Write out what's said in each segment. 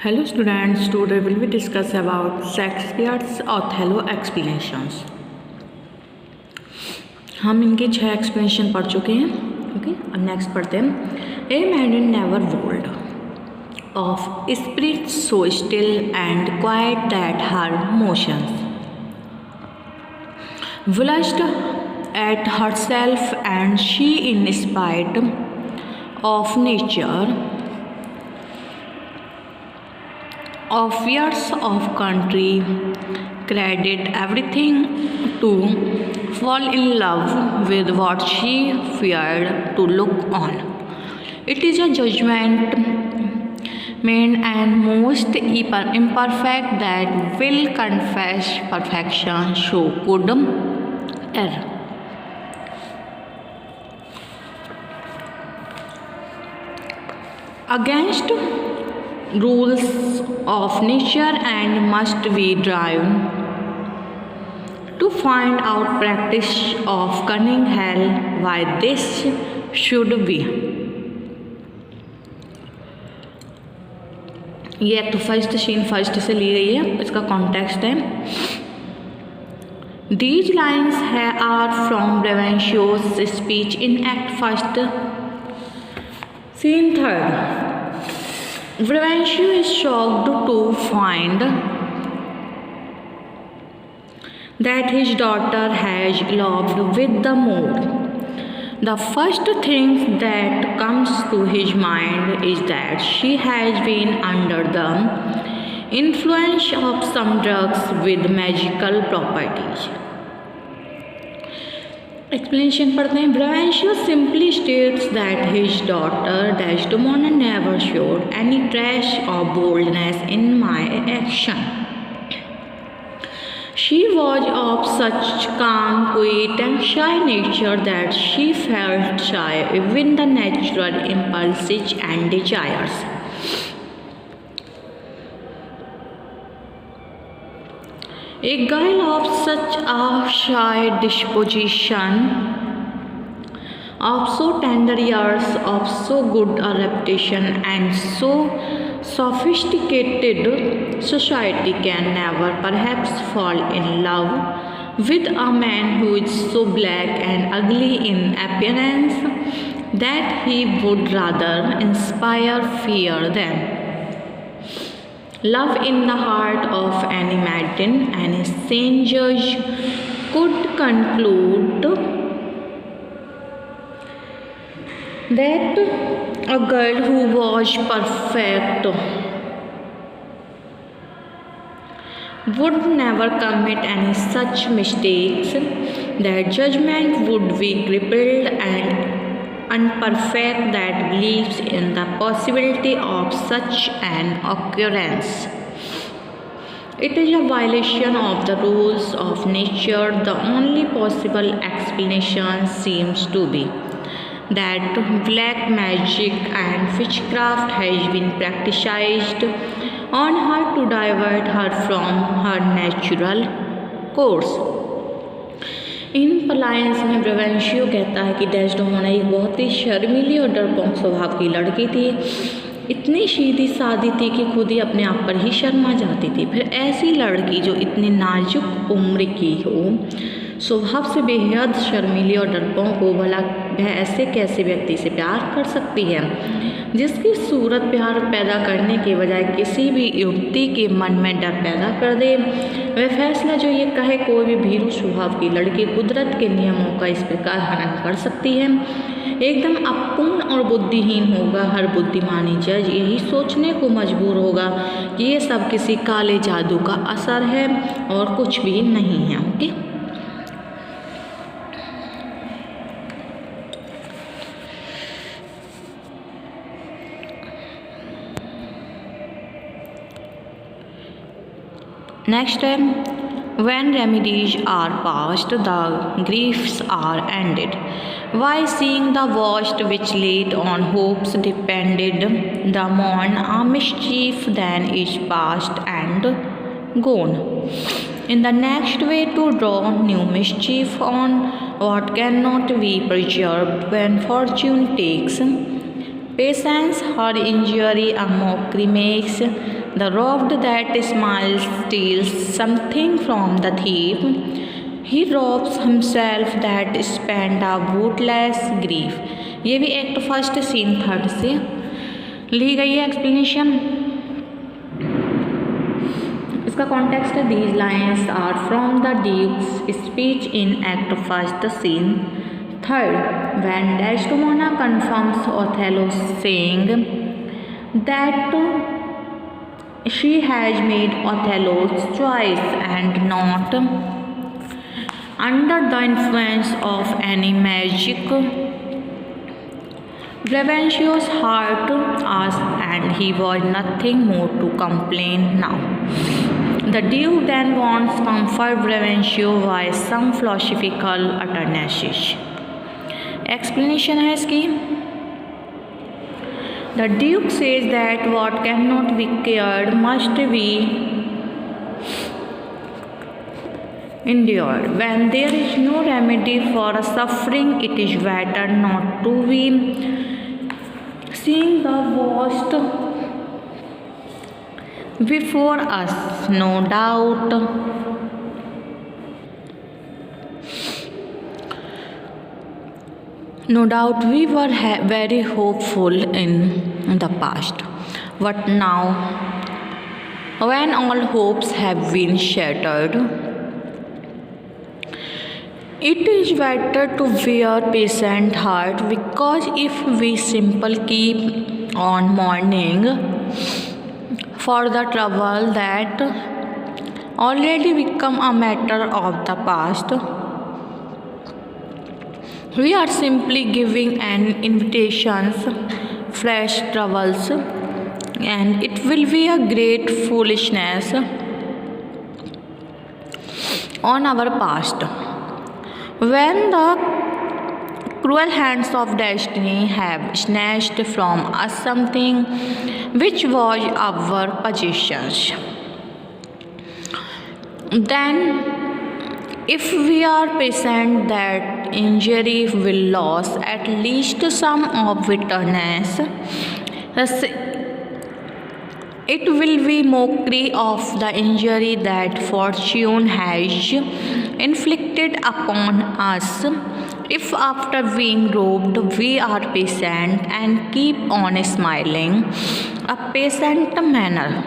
Hello students, today will be discuss about Shakespeare's Othello explanations. हम इनके 6 explanation पढ़ चुके हैं. ओके, अब नेक्स्ट पढ़ते हैं. A maiden never bold of spirit so still and quiet that her motions blushed at herself, and she, in spite of nature, of years of country, credit everything to fall in love with what she feared to look on. It is a judgment mean and most imperfect that will confess perfection so could err. Against rules of nature and must be driven to find out practice of cunning hell why this should be. ये एक तो first scene first से ली गई है, इसका context है. These lines are from Bravancio's speech in Act First, Scene Third. Bravancio is shocked to find that his daughter has eloped with the Moor. The first thing that comes to his mind is that she has been under the influence of some drugs with magical properties. Explanation पढ़ते हैं. Bravanccio simply states that his daughter Desdemona never showed any trace of boldness in my action. She was of such calm, quiet, and shy nature that she felt shy even the natural impulses and desires. A girl of such a shy disposition, of so tender years, of so good a reputation, and so sophisticated society can never perhaps fall in love with a man who is so black and ugly in appearance that he would rather inspire fear than love in the heart of any maiden. Any sane judge could conclude that a girl who was perfect would never commit any such mistakes, that judgment would be crippled and unperfect that believes in the possibility of such an occurrence. It is a violation of the rules of nature. The only possible explanation seems to be that black magic and witchcraft has been practiced on her to divert her from her natural course. In lines में ब्रावेंशियो कहता है कि Desdemona एक बहुत ही शर्मीली और डरपोक स्वभाव की लड़की थी. इतनी सीधी सादी थी कि खुद ही अपने आप पर ही शर्मा जाती थी. फिर ऐसी लड़की जो इतनी नाजुक उम्र की हो, स्वभाव से बेहद शर्मीली और डरपोक हो, भला वह ऐसे कैसे व्यक्ति से प्यार कर सकती है जिसकी सूरत प्यार पैदा करने के बजाय किसी भी युवती के मन में डर पैदा कर दे. वह फैसला जो ये कहे कोई भी भीरू स्वभाव की लड़की कुदरत के नियमों का इस प्रकार हनन कर सकती है, एकदम अपूर्ण और बुद्धिहीन होगा. हर बुद्धिमानी जज यही सोचने को मजबूर होगा कि ये सब किसी काले जादू का असर है और कुछ भी नहीं है. Okay, next time, when remedies are past, the griefs are ended. Why, seeing the worst which laid on hopes depended, the morn a mischief then is past and gone. In the next way to draw new mischief on what cannot be preserved, when fortune takes patience her injury a mockery makes, The robbed that smiles steals something from the thief. He robs himself that spend a bootless grief. ये भी act first scene third से ली गई है explanation. इसका context है these lines are from the duke's speech in act first scene third when Desdemona confirms Othello saying that she has made Othello's choice and not under the influence of any magic. Brabantio's heart asked, and he was nothing more to complain now. The Duke then wants comfort Brabantio by some philosophical utterances. Explanation है इसकी। The Duke says that what cannot be cured must be endured. When there is no remedy for a suffering, it is better not to be. Seeing the worst before us, no doubt. No doubt we were very hopeful in the past, but now, when all hopes have been shattered, it is better to wear patient heart, because if we simply keep on mourning for the trouble that already become a matter of the past, we are simply giving an invitation fresh troubles, and it will be a great foolishness on our past. When the cruel hands of destiny have snatched from us something which was our possession, then if we are patient, that injury will lose at least some of bitterness. It will be mockery of the injury that fortune has inflicted upon us. If after being robbed we are patient and keep on smiling a patient manner,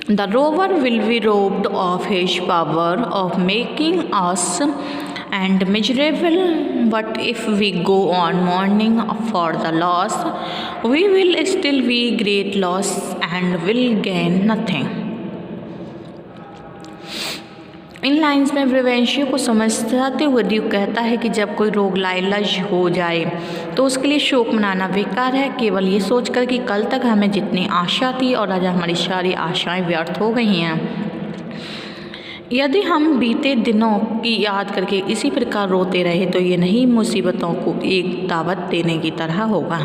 the robber will be robbed of his power of making us and miserable. But if we go on mourning for the loss, we will still be great loss and will gain nothing. In lines में ब्रेवेंशियो को समझाते हुए Duke कहता है कि जब कोई रोग लाइलाज हो जाए तो उसके लिए शोक मनाना बेकार है, केवल ये सोचकर कि कल तक हमें जितनी आशा थी और आज हमारी सारी आशाएं व्यर्थ हो गई हैं। यदि हम बीते दिनों की याद करके इसी प्रकार रोते रहे तो ये नई मुसीबतों को एक दावत देने की तरह होगा।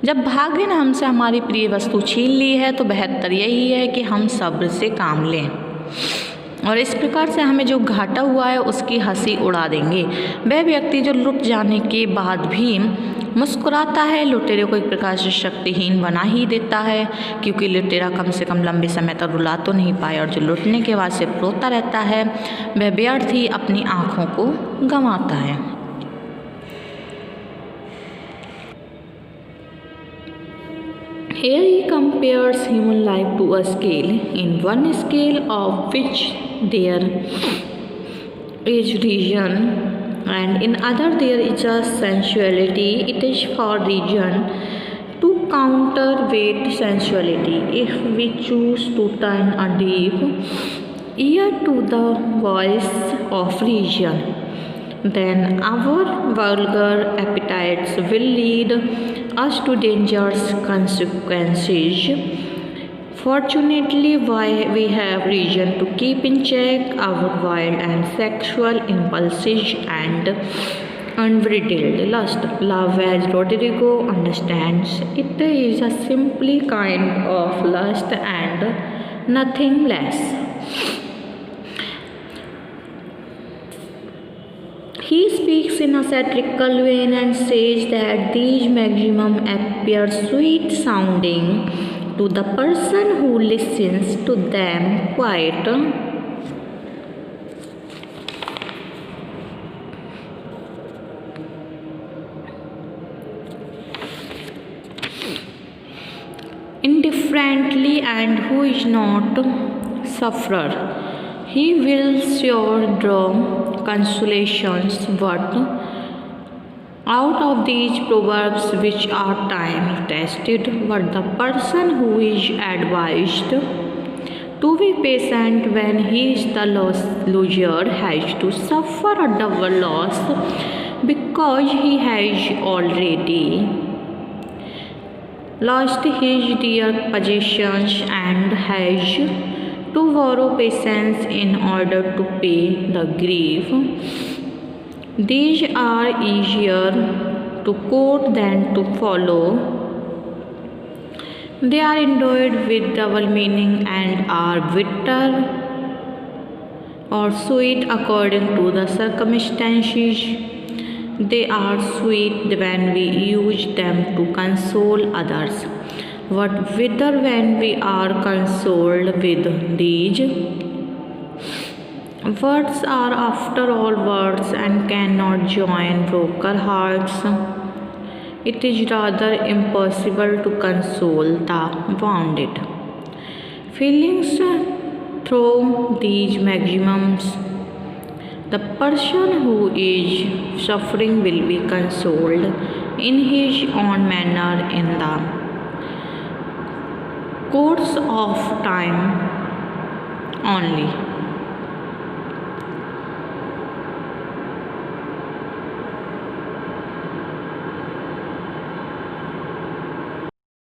जब भाग्य ने हमसे हमारी प्रिय वस्तु छीन ली है तो बेहतर यही है कि हम सब्र से काम लें और इस प्रकार से हमें जो घाटा हुआ है उसकी हंसी उड़ा देंगे। वह व्यक्ति जो लुट जाने के बाद भी मुस्कुराता है लुटेरे को एक प्रकार से शक्तिहीन बना ही देता है, क्योंकि लुटेरा कम से कम लंबे समय तक रुला तो नहीं पाए, और जो लुटने के बाद सिर्फ रोता रहता है वह व्यर्थ ही अपनी आँखों को गंवाता है। Here he compares human life to a scale, in one scale of which there is reason and in other there is just sensuality. It is for reason to counterweight sensuality. If we choose to turn a deaf ear to the voice of reason, then our vulgar appetites will lead us to dangerous consequences. Fortunately, we have reason to keep in check our wild and sexual impulses and unbridled lust. Love, as Rodrigo understands, it is a simply kind of lust and nothing less. He speaks in a satirical vein and says that these maximum appear sweet sounding to the person who listens to them quite indifferently and who is not sufferer. He will sure draw consolations, but out of these proverbs which are time tested, but the person who is advised to be patient when he is the loser has to suffer a double loss because he has already lost his dear possessions and has to borrow patience in order to pay the grief. These are easier to quote than to follow. They are endowed with double meaning and are bitter or sweet according to the circumstances. They are sweet when we use them to console others, but bitter when we are consoled with these. Words are after all words and cannot join broken hearts. It is rather impossible to console the wounded. Feelings through these maximums, the person who is suffering will be consoled in his own manner in the course of time only.